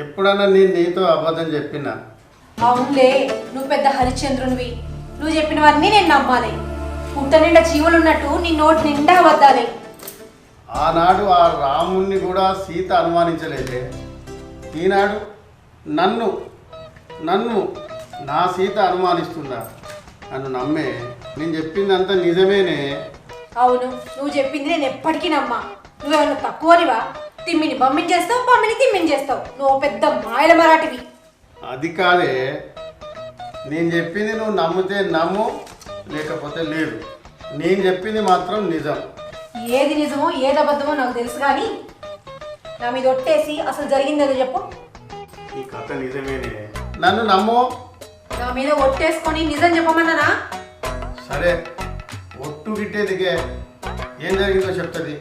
ఎప్పుడన్నా నేను నీతో అబద్ధం చెప్పినా? అవునులే, నువ్వు పెద్ద హరిశ్చంద్రునివి. నువ్వు చెప్పినవన్నీ నేను నమ్మాలి. పుట్ట నిండా జీవులు ఉన్నట్టు నీ నోటి నిండా అబద్ధాలే. ఆనాడు ఆ రాముణ్ణి కూడా సీత అనుమానించలేదే. ఈనాడు నన్ను నన్ను నా సీత అనుమానిస్తుందా? నన్ను నమ్మే, నేను చెప్పిందంతా నిజమేనే. అవును, నువ్వు చెప్పింది నేను ఎప్పటికీ నమ్మా. నువ్వేమన్నా తక్కువనివా? తిమ్మిని బమ్మించేస్తావు, బమ్మిని తిమ్మించేస్తావు. నువ్వు పెద్ద మాయల మరాఠివి. అది కాదే, నేను చెప్పింది నువ్వు నమ్మితే నమ్ము, లేకపోతే లేదు. నేను చెప్పింది మాత్రం నిజం. ఏది నిజమో ఏది అబద్ధమో నాకు తెలుసు, కానీ నా మీద ఒట్టేసి అసలు జరిగిందేదో చెప్పు. ఈ కథ నిజమేనే, నన్ను నమ్ము. నా మీద ఒట్టేసుకొని నిజం చెప్పమన్నానా? సరే, ఒట్టు గిట్టేదికే ఏం జరిగిందో చెప్తుంది.